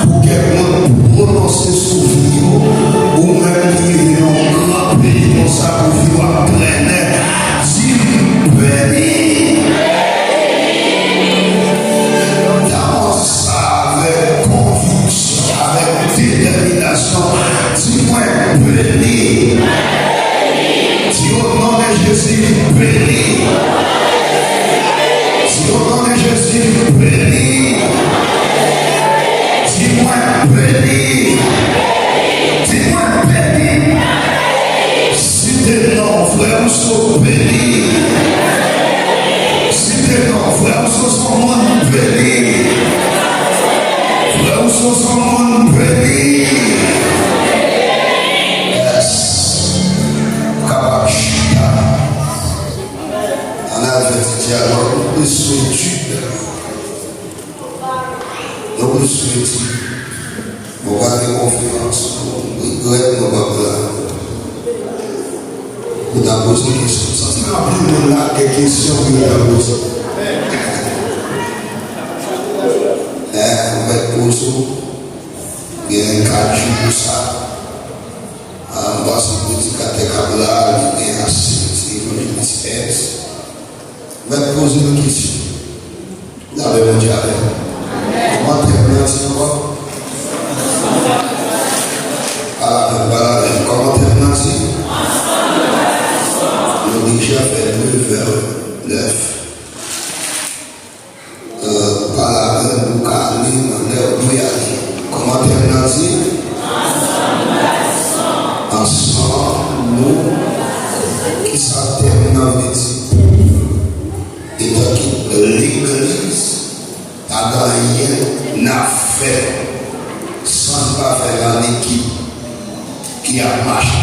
Pour qu'elle prononce souvenir ou même béni. Si au nom de Jésus, béni. Si au nom de Jésus, béni. Dis-moi béni. Dis-moi béni. Si tes noms, frères, sont bénis. Si tes noms, frères, sont monde bénis. Frères, sont monde bénis. Yes. Kabashita. On a fait dialogue de solitude. Donc, le solitude. On va avoir confiance. On va avoir vous avez posé des questions. Ça, c'est rappelez-nous là des questions que vous avez posées. On va être posé. Il y a un cas de ça. On va se poser des câbles, il y a un site, on va poser une question. Vous avez mon diable. Comment terminer ça encore? Comment terminer ça? On a déjà fait 9 vers 9. Par la peine, nous calmer, nous y aller. Comment terminer? Ensemble, nous, qui ça termine en métier. Et donc, l'église a gagné, n'a fait, sans pas faire une équipe qui a marché.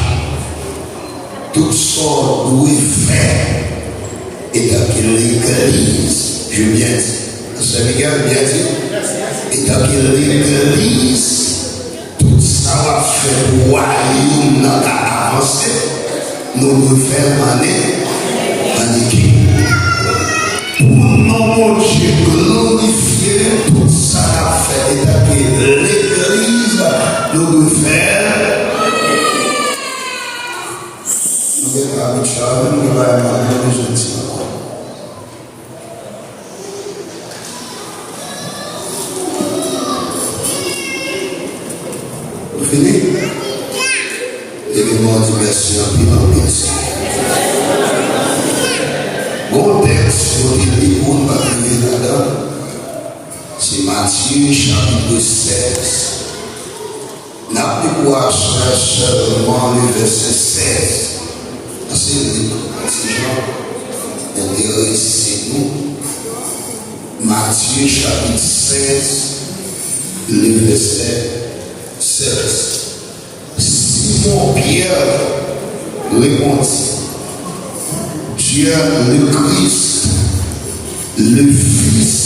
Toutes sortes de faire et dans l'église, je viens dire, c'est Miguel bien dit, et dans l'église, tout ça va faire royaume dans la avancée, nous devons faire année en équipe. Pour mon Dieu glorifier, tout ça va faire et dans l'église, nous devons faire. Avec Charles, nous allons avoir des gentils encore. Vous finissez? Et le monde dit merci en pile. Bon texte, il dit pour ne pas priver là-dedans. C'est Matthieu chapitre 16. N'a plus quoi seulement le verset 16. C'est Jean, intéressez-nous. Matthieu chapitre 16, le verset 16. Simon Pierre répondit, Dieu le Christ, le Fils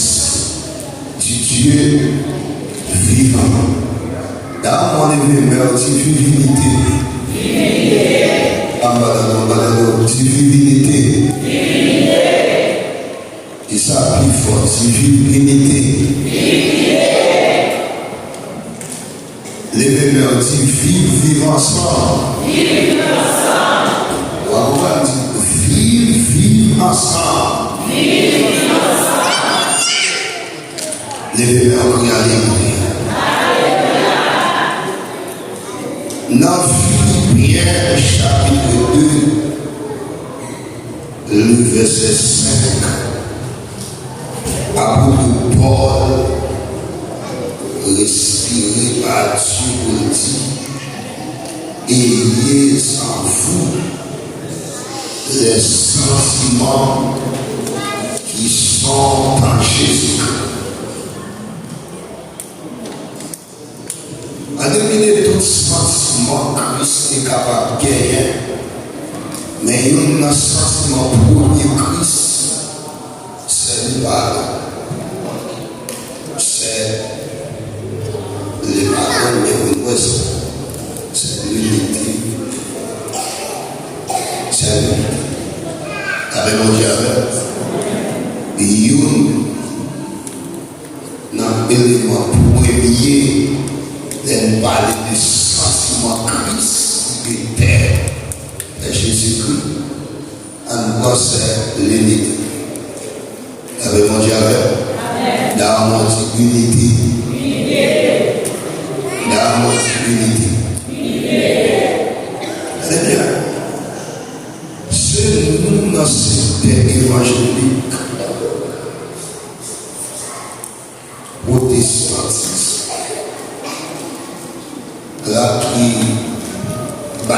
du Dieu vivant. Dans mon événement, divinité. Et ça plus fort, divinité. Les mêmes dit vivre ensemble. On va dire vivre ensemble. Les mêmes crient alléluia. Pierre chapitre 2, le verset 5, apôtre Paul, respiré par Dieu pour dire, ayez en vous les sentiments qui sont en Jésus-Christ. À dominer tout sentiment Christ est capable de gagner, mais il y a un sentiment premier Christ, c'est le pardon. C'est le pardon de l'Ouest, c'est l'unité. C'est l'unité. Avec mon Dieu, il y a un élément premier. Then parler du sentiment Christ de terre de Jésus-Christ. En quoi c'est l'unité? Avec mon Dieu, dans mon unité. Dans mon unité.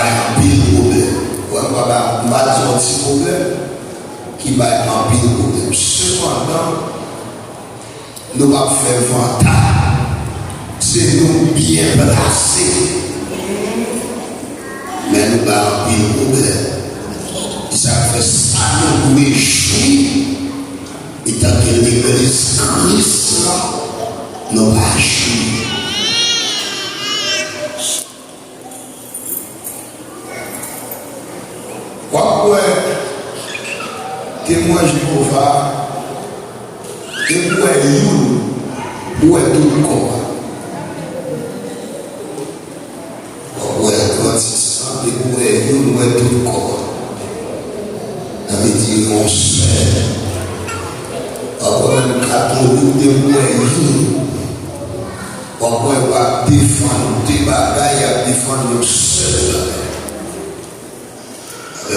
un pile problème. On va dire un petit problème qui va un pile problème. Cependant, nous va faire vantage. C'est nous bien placés. Mais nous va un pile problème. Et ça fait ça nous réjouir. Et tant que l'église Christ, nous va agir. Pourquoi témoin Jéhovah et pour où est tout le corps? Pourquoi grandissant et où est tout le corps? Ça veut dire mon seul. Pourquoi le catholique de où est pourquoi il va défendre des bagailles à défendre le seul?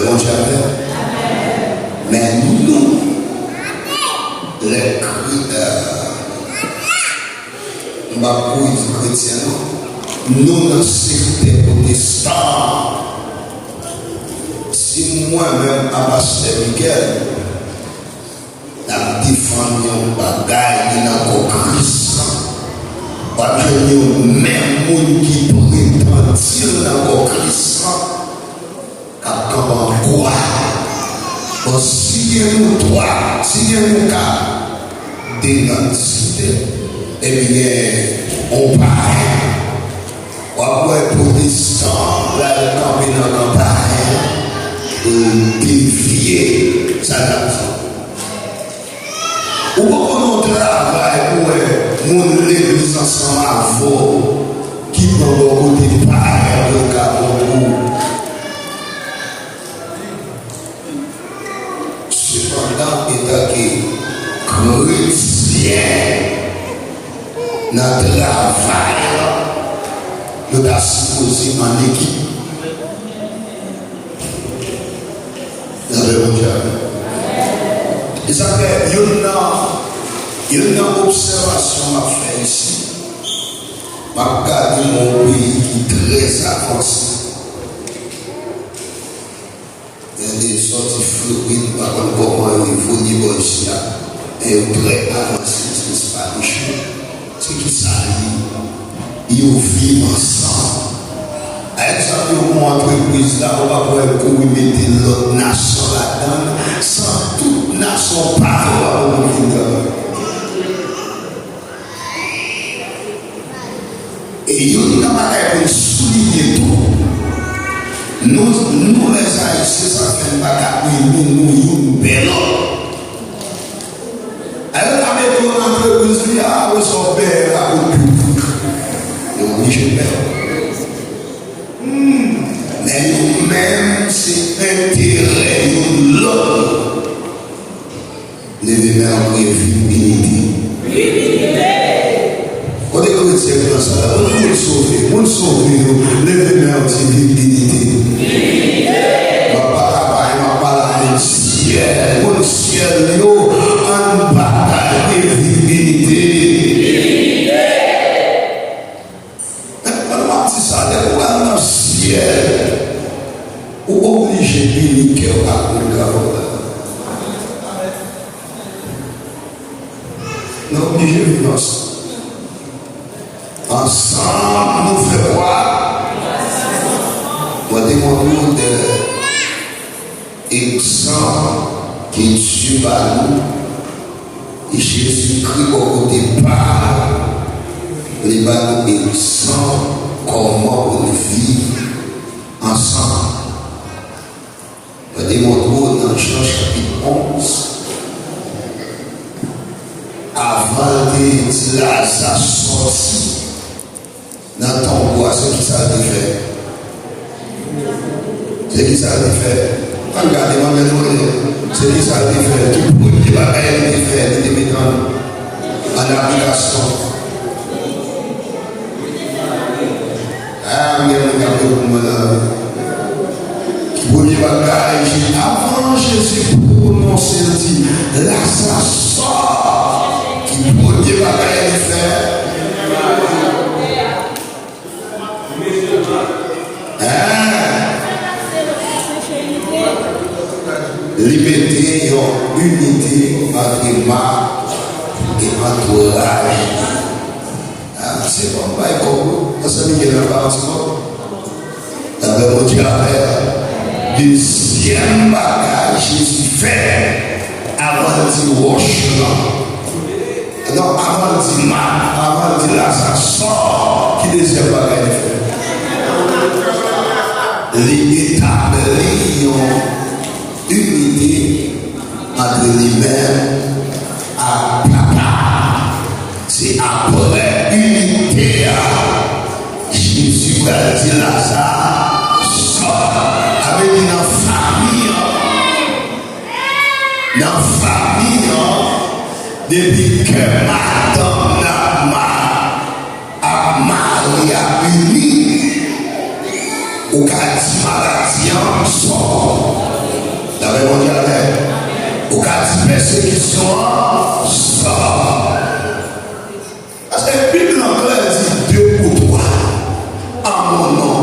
Bon Dieu, mais nous, les chrétiens, nous, dans certains protestants, si moi-même, Ambassadeur Miguel, la défendu un bagaille dans le Christ, parce que nous, même nous qui prétendent dans le Christ, comment quoi? Si nous trois, si nous cas d'identité, eh bien, on parle. Après protestant, là, le campement en parle, défier sa nation. Ou pourquoi on travaille pour mon l'église ensemble avant, qui prend le côté pareil, le cas pour vous. Cependant, état qui chrétien, notre travail, nous avons supposé en équipe. Vous avez bon Dieu. Et ça fait, il y a une observation à faire ici. Je regarde mon pays qui est très avancé. Il y a des sorties florides, par contre, comment il faut dire ici, et très avancé, c'est pas les choses. C'est qui ça, ils vivent ensemble. Avec ça, une entreprise là, on va pouvoir mettre l'autre nation là-dedans, sans toute nation par rapport au vivre. Et il y a une manière de souligner tout. Nous les Haïtiens, ça fait un bagage, nous, belle. Alors, la méthode d'entreprise, il y a un père à public. Nous, je père. Mais nous-mêmes, c'est intérêt de l'homme. Levez en virilité. Quand les chrétiens font ça, on sauve, levez en virilité. Mon ciel, en bataille de virilité. C'est ça, dans le ciel, ou obligé de niquer à le gars. Nous obligés de vivre ensemble, nous faisons quoi? Moi, demandons des exemples qui tuent à nous. Et Jésus-Christ, au départ, les ballons exemples. Comment on vit ensemble. Je démontre dans Jean chapitre 11, avant que Lazare sorti dans ton bois, c'est qui ça a fait? C'est qui ça a fait? Regardez-moi maintenant, c'est qui ça a fait? Tout le monde qui va être fait, il est en application. Avant Jésus prononcer, il dit Lazare sort. Qui premier bagaille fait. Liberté, unité entre marque et entourage. C'est bon, pas comme ça, il y a la partie. Avec mon Dieu, deuxième bagage, Jésus fait avant de wash. Donc, avant de mal, avant de là, ça sort. Qui deuxième bagage fait? Les établir unité entre lui-même et papa. C'est après unité. Jésus a dit Lazare, sort avec une famille. Dans la famille, depuis que madame a marié à uni, au cas de maladie, sort. D'après mon Dieu, au cas de persécution, sort. Parce que la Bible dit Dieu pour toi, en mon nom.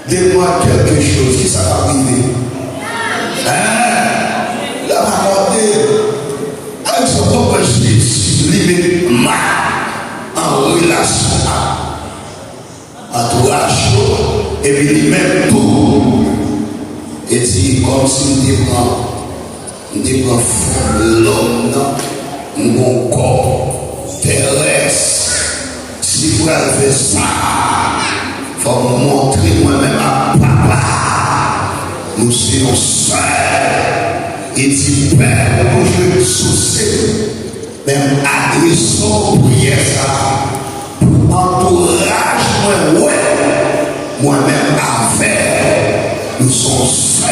Dis-moi quelque chose qui ça va arriver. La parole avec son propre Jésus, lui en relation entourage et puis lui-même tout. Et dit comme si on prend l'homme dans mon corps terrestre. Si vous avez ça, il faut me montrer moi-même à papa. Nous sommes seuls. Et dit Père, je veux soucier, même adressons prière ça pour entourage moi-même avec. Nous sommes seuls.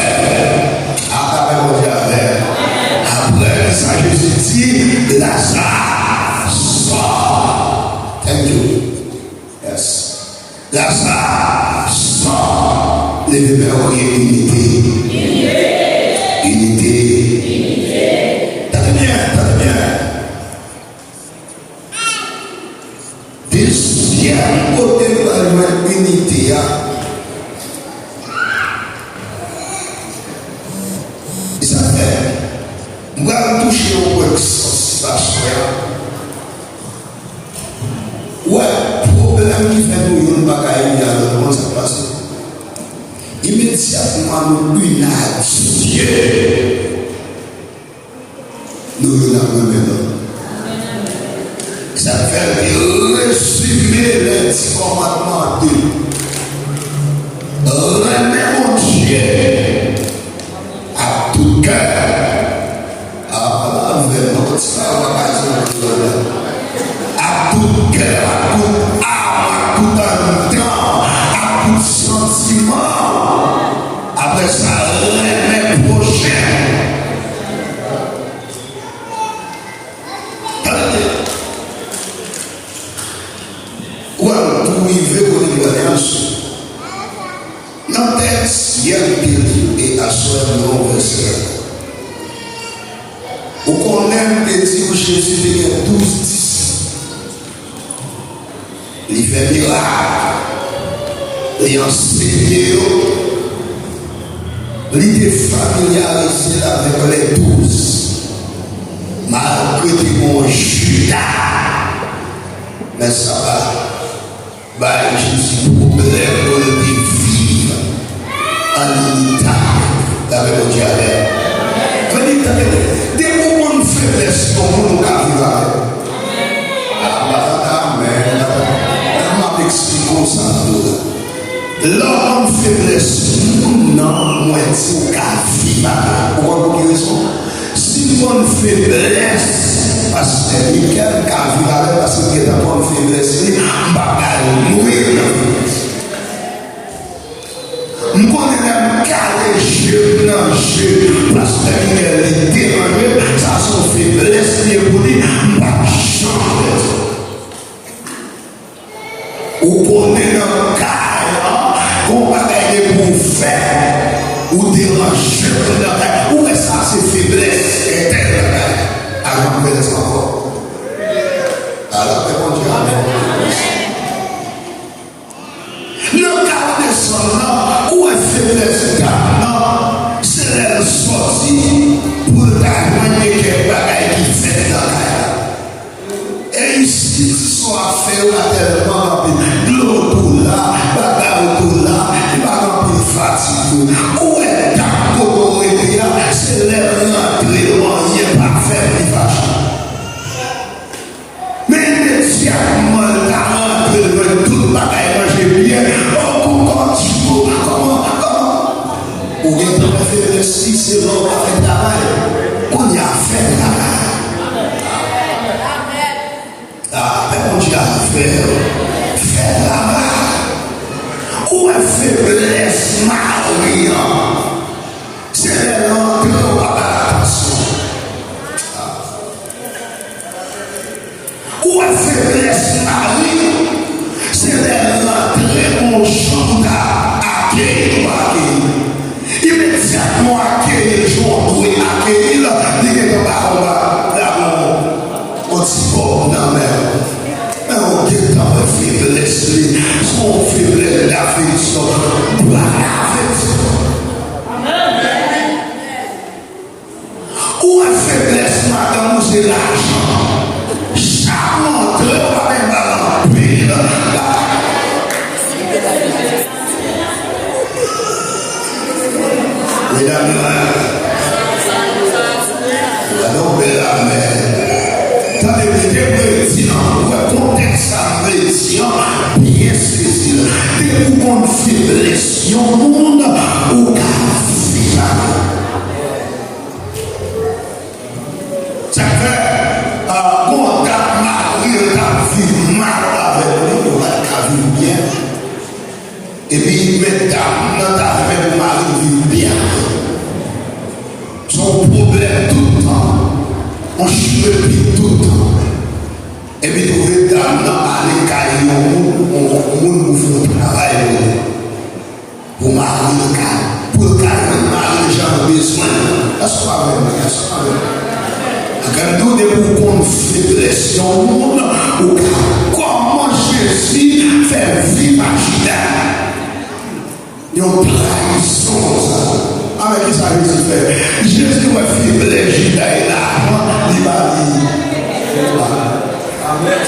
Après ça, Jésus dit Lazare, sort. Thank you. Yes. Lazare, sort. Les bébés ont unité. Unité. T'as bien. Deuxième côté de la unité. Ça fait. On va toucher au work sauce. Ouais, problème qui fait nous une bagaille, comment ça passe? Immédiatement, nous unissons Dieu. Nous unissons. Ça fait résumer les commandements de remet mon Dieu à tout cœur. À tout cœur, à toute âme, à tout temps, à tout sentiment. Après ça, les prochains. Ou alors, pour vivre pour l'expérience, dans le texte, il y a une et à soi non verset. Ou qu'on aime petit où Jésus devient 12 disciples. Il fait miracle, il enseigne. Il est familiarisé avec les 12. Malgré que mon Judas, mais ça va. Bah, Jésus, problème pour le vivre en unité avec mon Dieu. Des moments de faiblesse, comment nous vivons avec. Amen. Je m'explique ça. L'homme faiblesse, non, moi, c'est vivre. Pourquoi vous dites ça? Si mon faiblesse, parce que Michael a vivre avec, parce qu'il est en faiblesse, il va mourir. Je connais même carré jeu dans le jeu, parce qu'il est dérangé, ça son faiblesse, il est pour lui, je va changer. Ou connaît dans le cas, qu'on va gagner pour faire, ou déranger dans le cas, ou est-ce que c'est faiblesse éternelle? Alors, on fait ça encore. Alors, répondez Amen. Le cas de son nom, où est faiblesse? Non, c'est sorti pour t'amener quelques bagailles qui fait dans la. Et ici, soit fait tellement de l'eau tout là, bagaille tout là, il va remplir fatigue. Où est ta cotorité? C'est l'air rentré, rien pas faire, il va mais immédiatement, la rentrée, tout bagaille, manger bien. Oh, comment tu peux? Comment? Ou bien, tu peux faire le 6 secondes avec ta main. Qu'on y a fait là. Ah, mais on dit à faire là-bas. Où est faiblesse, Marie? C'est l'entrée au attention. Où est faiblesse, Marie? C'est l'entrée au champ d'accueil. Immédiatement accueillir, je dois accueillir, il y a un baron, on dit bon, non, mais on dit dans la faiblesse, son faiblesse, l'affection, où est faiblesse, madame, c'est l'argent. Chaque entrée, on va même pas remplir. Mesdames, la mère, dans les chrétiens, le contexte chrétien, bien saisi, dès qu'on faiblesse, au monde, au cas ça fait, quand ta mari, ta vie mal avec nous, ta vie bien, et puis, mesdames, ta vie mal bien. Son problème tout le temps, on chute tout le temps. Et puis, trouver dame dans aller cailler, on fait un travail pour marier le cas. Pour le cas, marier les gens ont besoin. C'est pas vrai. Quand nous devons faiblesse dans le monde, comment Jésus fait vivre à Judas? Il y a une trahison, ça. Avec qui ça veut dire? Jésus m'a fait faiblesse, Judas et l'argent, il va dire. Amen.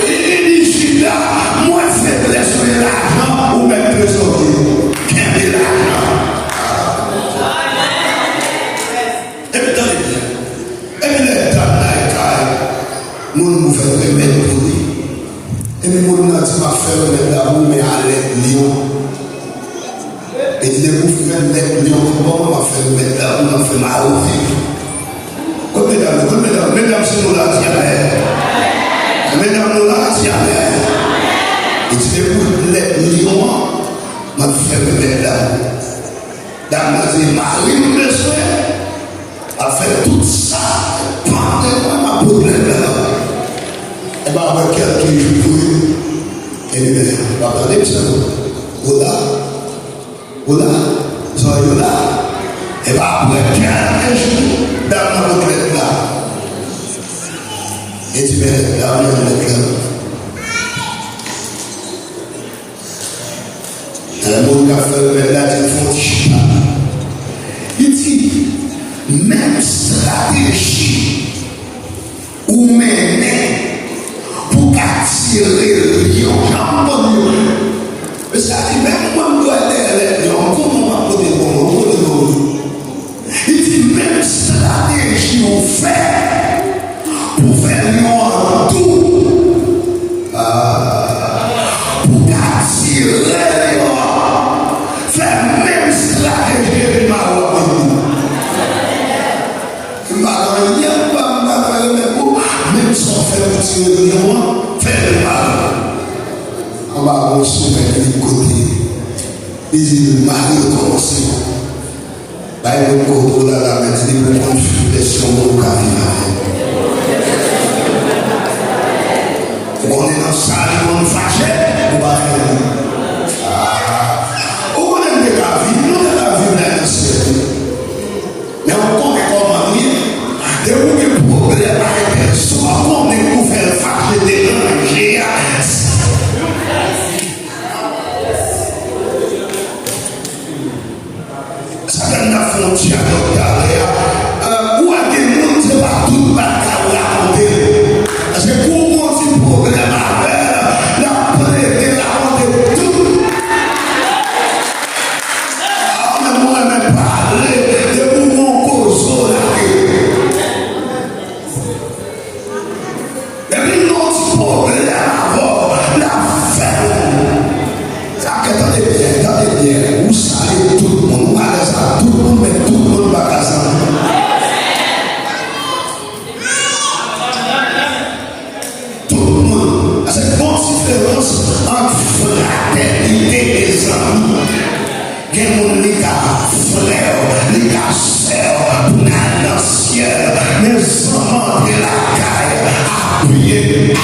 Il dit Judas, moi faiblesse de l'argent, ou même trésorier. Qu'est-ce que l'argent? Et puis, dans les biens. Et puis, les dames, nous faisons remettre pour lui. Et puis, nous avons dit, ma faire remettre d'amour, mais à l'aide, lion. Et il dit, vous faites mettre lion, comment on va faire mettre d'amour, on va faire mal au vivre. Mesdames, c'est nous là, mesdames, nous là, il dit, vous faites lion, on va faire mettre d'amour. Dame, dit, Marie, nous besoin. A fait tout ça, pendant ma problème là. Et bien, avec quelques jours, et bien, attendez, ça, voilà, soyez là. Et bien, après quelques jours, dans ma retraite là, et tu mets dans ma retraite là. Le monde qui a fait là, il faut dire, il dit, même stratégie ou mener pour attirer le lion. Mais ça dit, même moi, je dois aller lion, comment on va poser bon, il dit, même stratégie ou fait pour faire lion en tout. Pour attirer le lion. Faire même stratégie de ma même sans faire petit lion, faire le mal. On va avoir soumettre les côtés. Il dit le mari au commencement. Là, il va contrôler la maîtrise pour prendre une pression au carrière. On est dans la salle, on est fâché, on va faire. On est de la vie, nous de la vie dans la société. Mais on compte comment dire. Et vous avez des problèmes avec les personnes, on est pour faire fâcher des rangées. Ça donne la mon dialogue derrière. Où est-ce que le monde ne pas tout raconter? Parce que pour mon petit problème avec la plaie, la honte, tout. Mais moi, je vais parler de pour mon cause là. Et puis, notre problème avant la fête. Attendez bien, vous savez tout le monde, tout le monde, mais tout le monde va casser. Tout le monde. C'est une bonne différence entre fraternité et amis. Il y a des frères, des sœurs, pour aller dans le ciel, mais sans de la caille à prier.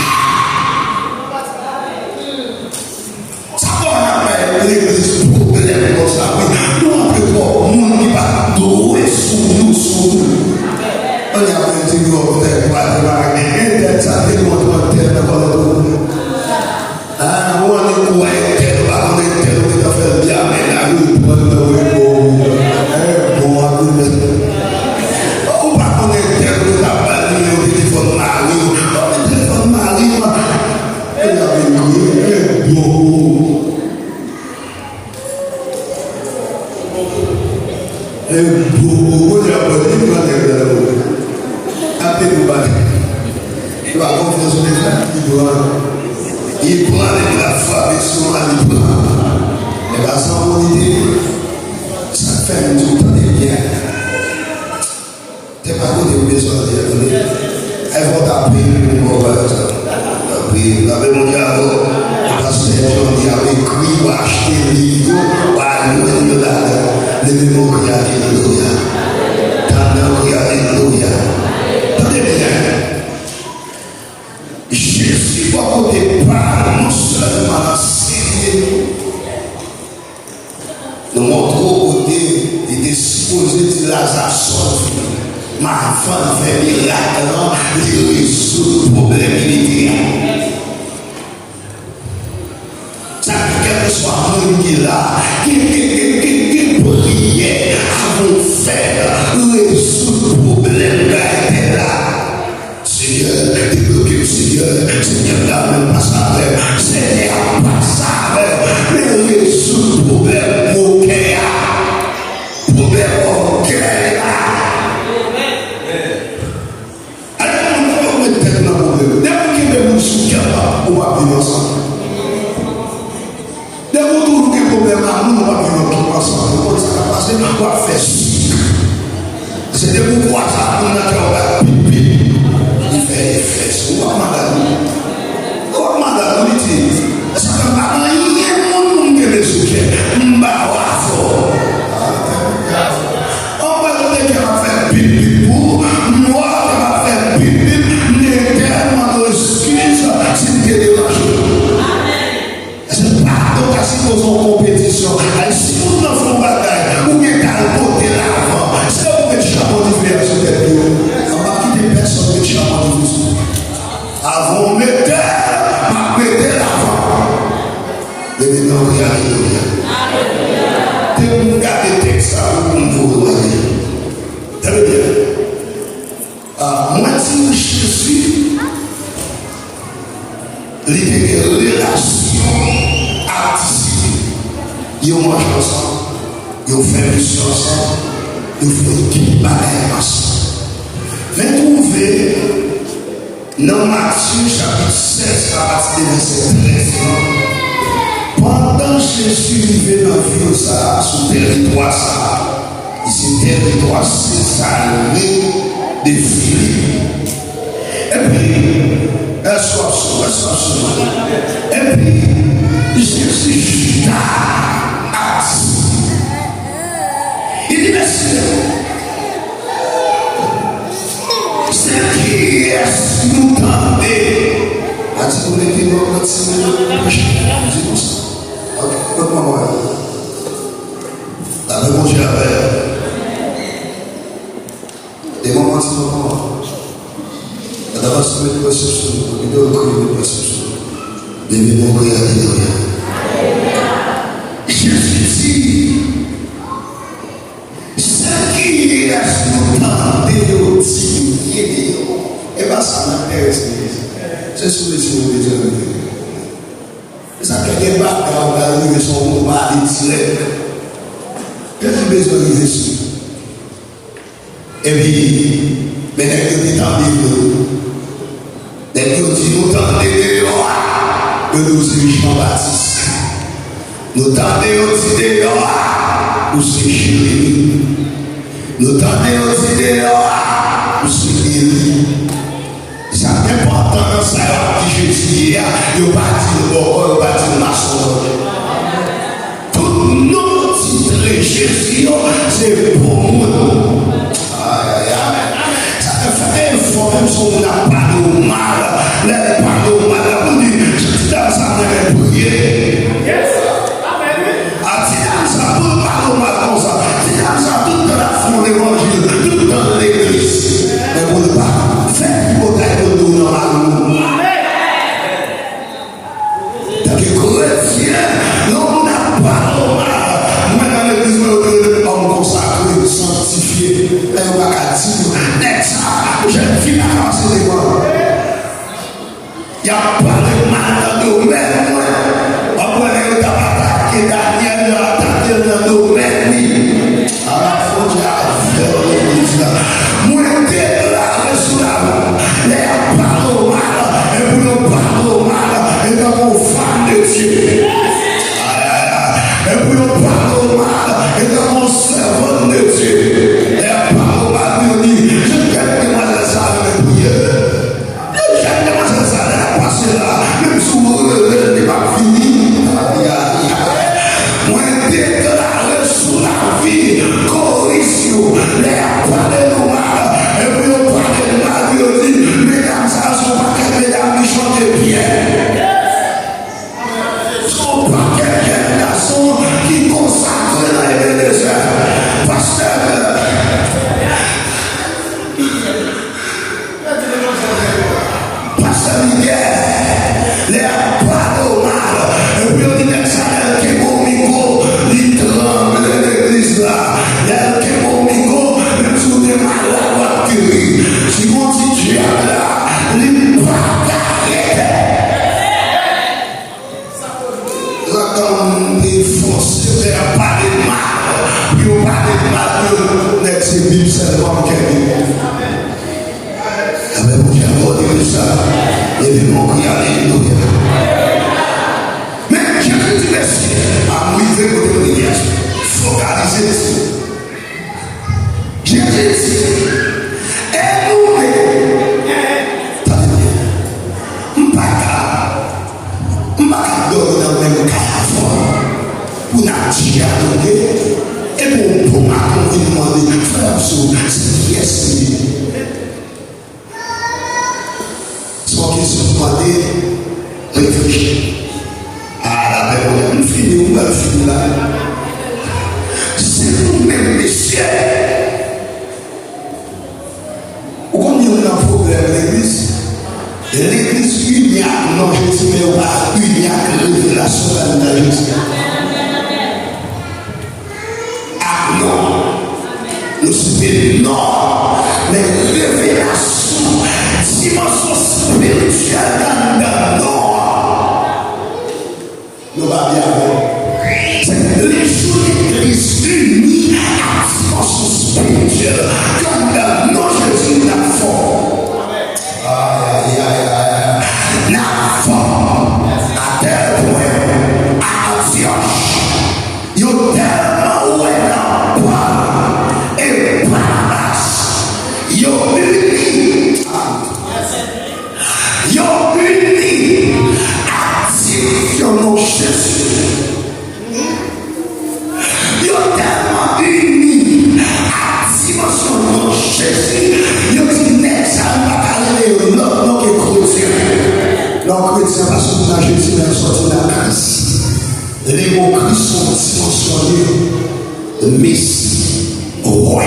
Ça va l'église problème comme ça. Nous on peut voir le monde qui va douer sous nous. On y a fait du gros peut-être pas de mariage. Ça fait longtemps que tu as pas de problème. Ah, on est quoi? On est tel, on est fait bien, mais la rue, on est bon. Ou pas qu'on est tel, on a pas de téléphone mari. Le téléphone mari, elle a bon. Et beaucoup de il va confier sur les frères, il prend la femme et son mari. Et la santé, ça fait un tout temps de bien. Tu n'es pas de besoin de dire. Elles vont t'appeler pour la paix mondiale. Parce que les gens avaient écrit ou acheté des livres, ou alloué les mémoires, alléluia. Alléluia. Tenez bien. Jésus, au départ, non seulement enseigné, nous montrons au côté, il était supposé de Lazare sortir. Ma femme fait miracle, il résout le problème immédiat. Ça fait quel que soit le monde qui est là, qui prière avant de faire résoudre le problème qui est là. Seigneur, débloquez le Seigneur, là, même pas ça, Seigneur, pas ça, mais résoudre le problème, mon cœur, problème, mon cœur. On va vivre ensemble. Dès que vous trouvez des problèmes, nous va vivre ensemble. On va faire sucre. C'est des pourquoi ça, on a pipi. Il fait des fesses. On va demander à l'unité. Ça ne va pas rien, on va sucre. On va avoir fort. On va demander qu'elle va faire pipi pour moi, qu'elle va faire pipi. L'éternel m'excuse si tu es dérangé. C'est pas donc si nous sommes en compétition. Si nous n'en faisons pas bataille, ou bien t'as le côté l'avant, c'est où que tu chapeaux différents sur tes pieds. On va quitter personne de chapeaux différents. Avant, mettez l'avant. Et maintenant, alléluia. Dès que vous regardez le texte, vous voyez. Très bien. Moi, si Jésus, les relations artistiques, ils mangent ensemble, ils fait mission ensemble, ils font équipe ensemble. Mais trouvez dans Matthieu chapitre 16 à partir du verset 13, pendant Jésus vivait dans la vie ça, sur le territoire ça, ici territoire Césarée de Philippe. Et puis, elle soit sur. Et puis, Jésus a dit, il dit, monsieur, c'est qui est-ce que nous tendez? A dit, vous mettez notre petit comme ça. Ok, comment la réponse est avec. Des moments de moment. D'abord, c'est une perception, il doit créer une perception. Devez-vous regarder rien. Jésus dit, c'est qui est-ce que nous tentons de dire? Et bien, ça m'intéresse. C'est ce que je veux dire. Ça fait des bagages, on va arriver sur le mari direct. Qu'est-ce que je veux dire ici? Et puis, mais les gens qui t'entendent, les gens qui nous tendent de nous c'est Jean-Baptiste. Nous tendons aussi de nous c'est Jérémie. Nous tendons aussi de nous c'est Élie. C'est important dans ça qui Jésus il a bâti le bon, il a bâti le maçon. Tout nos titres Jésus c'est pour nous. Ça fait un fort, même si on n'a pas de mal, les pas de mal, on dit, je dis dans ça, on va prier. Ah, si dans ça, tout pas de mal comme ça, si dans ça, tout dans la foi de l'évangile, tout dans l'église, mais vous ne pas faire pour être tout normalement. Tant que chrétien, on n'a pas de mal. Moi, dans l'église, on consacre, sanctifié, mais on va dire, j'ai fini à passer les voix. Il n'y a pas de mal dans le domaine. Après, il y a attaqué Daniel, il a attaqué dans le domaine. À la fois, j'ai affaire l'église là. Moi, je déclare sur la voie. Il n'y a pas de mal. Et pour ne pas de mal, et dans mon fan de Dieu. Et pour ne pas de mal, et dans mon servant de Dieu. Il n'y a pas de mal, il dit. Même si vous ne pas fini, moi je déclare sur la vie, correction, les parler de mal, et puis on parle de mal, puis on dit, mesdames, ça ne sont pas que mesdames qui chantent bien. Ce ne sont pas quelques garçons qui consacrent la l'église. Pasteur, les pas de mal, et puis on dit que ça qui est bon micro, il tremble l'église là, il qui est bon micro, même si on est malade, on va guérir. Si on dit Dieu là, il va t'arrêter. Là, quand on est forcé, il n'y a pas de mal, il n'y a pas de mal, c'est Bible seulement qui est. Mais vous qui avez dit ça, et mon cri, alléluia. Mais Jésus dit merci à Moïse et côté de l'Église. Focalisez dessus. Jésus dit, et nous, attendez bien, m'baka donner dans le même cas pour n'attirer à donner, et pour m'accompagner, frère, c'est qui est-ce qui se demandait réfléchir. Ah, la belle, on finit, on va finir là. C'est nous-mêmes, messieurs. Pourquoi il y a un problème à l'église? L'église unique, non, je dis, mais pas unique, révélation de la Jésus. Ah non, nous sommes non, mais révélation, dimension spirituelle dans non. Nous va bien. C'est les jours de l'église unie à dimension spirituelle dans non, je dis la forme. Aïe, aïe, aïe. La forme à tel point à Antioche. Il y a tellement où elle en parle et Barnabas. Il y a uni. Il y a uni à dimension Jésus. Il y a tellement uni à dimension Jésus. Il y a dit n'est-ce pas parler non que chrétien. Non chrétien parce que la Jésus est sorti de la grâce. Les mots Christ sont dimensionnés de Messie au roi.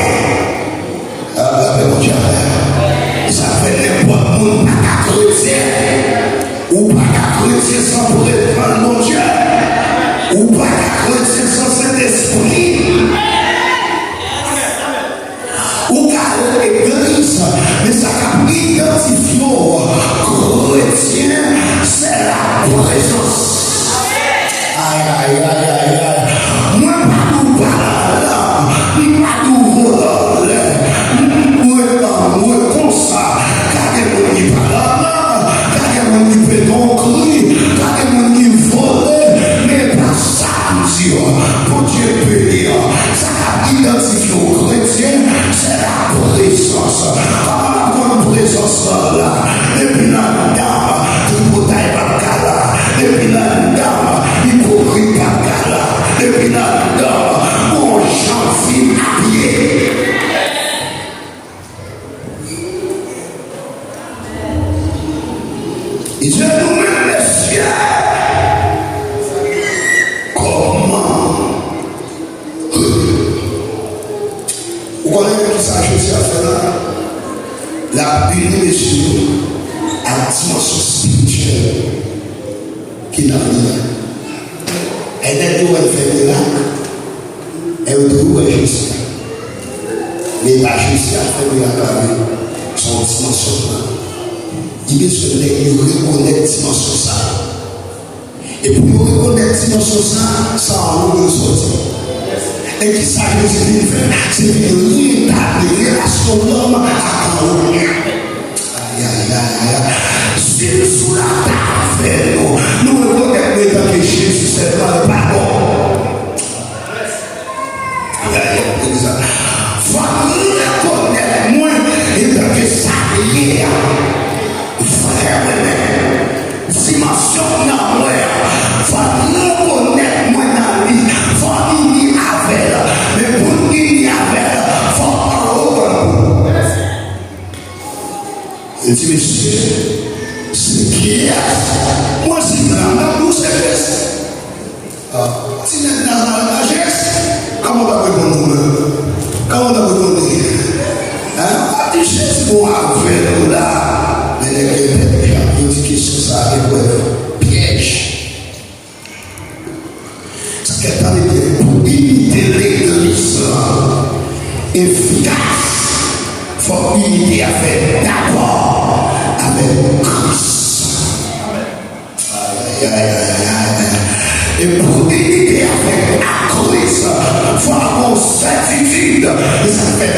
Ça fait n'importe où pas qu'à chrétien. Ou pas qu'à chrétien sans prendre mon Dieu. Ou pas qu'à chrétien sans cet esprit. puis là-dedans, mon janvier habillé. Et je nous-mêmes les cieux. Comment? Vous connaissez qui ça, je suis à faire là? La bénie, messieurs, à dimension spirituelle qui n'a rien. Elle est où elle fait des miracles. Elle est où elle jusqu'à. Mais la justice a fait des miracles. Son dimension là. Il est sur les reconnaître dimension ça. Et pour nous reconnaître dimension ça en nous sortir. Et qui ça Jésus fait? C'est de rétablir la relation d'homme à l'homme. Aïe, aïe, aïe, aïe. C'est sous la table, nous reconnaissons que Jésus c'est le pardon. Aïe, aïe, aïe. Faut reconnaître moi et que ça y est. Frère, dimension dans moi. Faut reconnaître moi dans la vie. Faut y avec. Mais pour y avec, faut reconnaître. Et tu me dis, c'est qui est? Moi, si dans la bouche, c'est si dans la geste, comment on va répondre? Comment on va répondre? Hein? Tu sais, pour avoir là, mais les dit que c'est ça, et piège. Ça qu'elle parle de pour imiter l'église efficace. Il faut imiter avec d'abord avec Christ. Aïe, aïe, aïe, aïe. Et pour imiter avec Christ, il faut avoir certitude. Et ça fait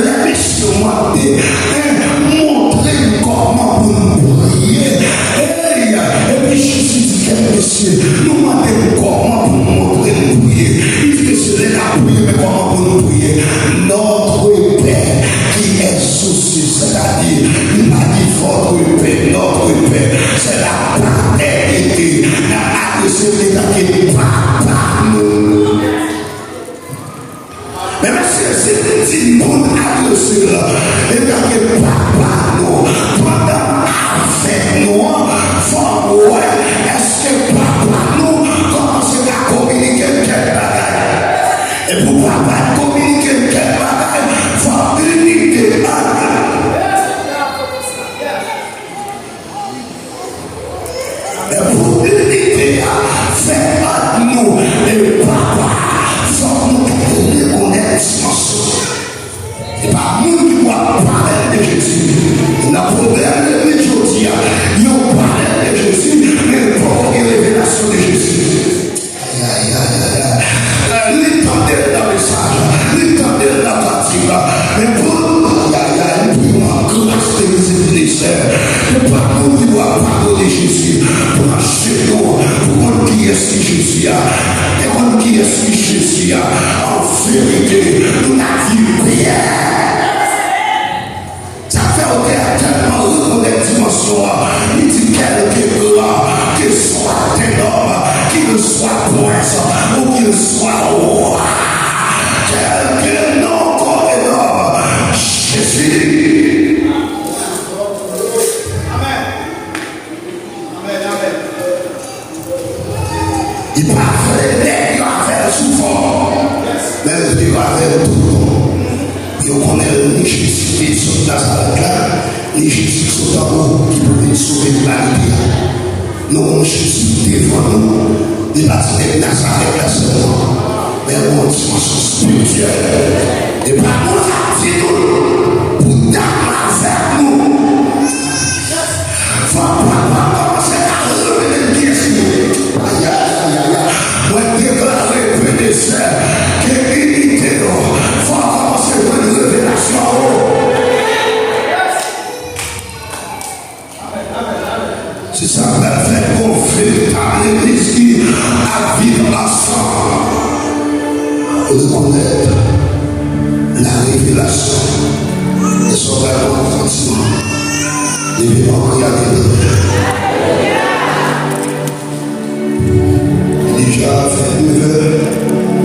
la mission de montrer comment nous prier. Et puis Jésus dit que monsieur, nous demandons comment pour montrer nous prier. Il dit que c'est la prière, mais comment pour nous prier? Notre Père qui est sous cieux, c'est-à-dire, il m'a dit votre Père, notre Père, c'est la paternité, la paternité qui est papa nous. Mais c'est une bonne adresse là, et bien que papa nous, pendant avec nous, faut ouais, est-ce que papa nous commence à communiquer quel bagage? Et pour papa communiquer quel bagage, faut unité. Et pour unité, faire nous et papa, faut nous reconnaître et pas nous qui doit parler de Jésus. On a problème de aujourd'hui. Il parle de Jésus, mais pour une révélation de Jésus. Aïe, aïe, aïe, aïe. L'étendard dans le message, l'étendard dans la pratique. Mais pour une grâce de miséricorde, c'est pas nous qui doit pardonner Jésus. Pour acheter nous, pour qui est-ce que Jésus a. Et pour qui est-ce que Jésus a. En vérité, nous n'avons prière. Ça fait tellement reconnaître dimension. Il dit quelque là, qu'il soit un homme, qu'il soit prince, ou qu'il soit roi. Quel nom qu'on est homme, Jésus. Amen. Amen, amen. Il parlait, il va faire souvent, mais il va faire tout le monde. Et on connaît ni Jésus qui est dans Nazareth là, ni Jésus qui est dans nous, qui peut nous sauver de l'humanité. Nous avons Jésus devant nous, il va se Nazareth là seulement, mais on a une dimension spirituelle. Et par nous, c'est nous, pour d'abord vers nous. Il faut commencer à revenir qui est ce. Aïe, aïe, aïe, aïe. Moi, je déclare le pédicelle, qui est unité. Il faut commencer à une révélation. C'est ça, la fait qu'on fait à l'église qui a vivre ensemble. Reconnaître la révélation et son vraiment continent. Les vivants regardez. Déjà fait une heure.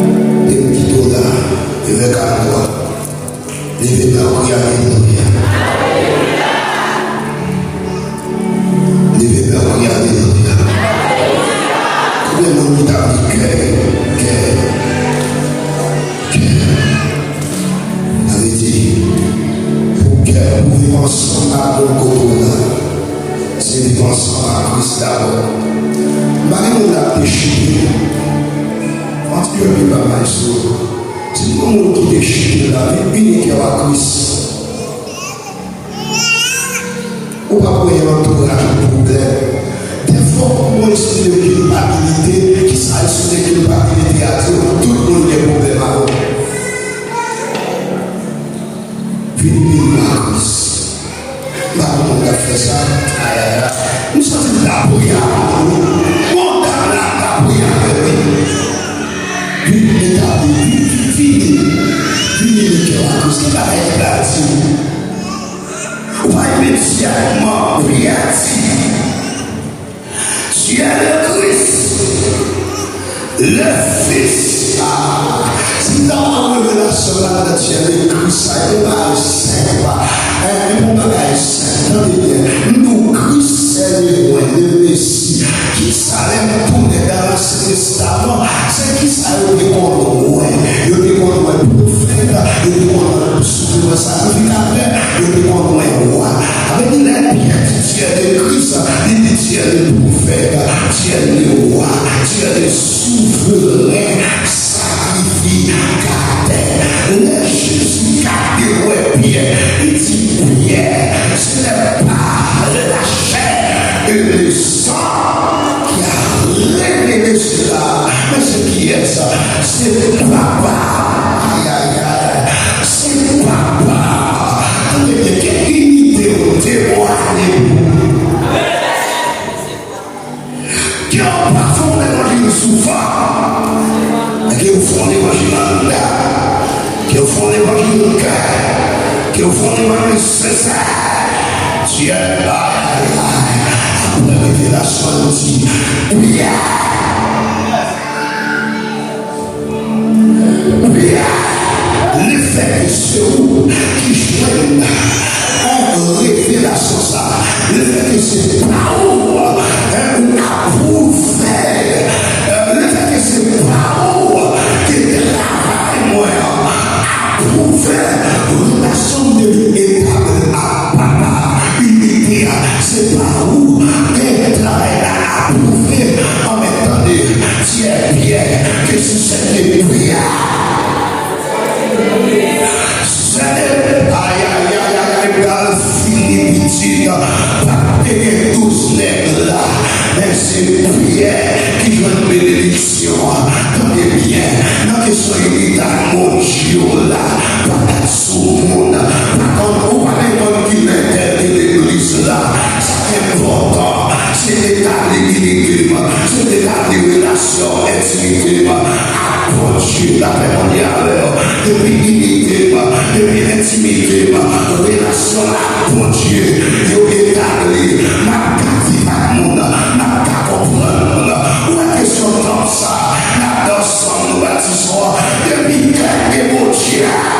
Yeah.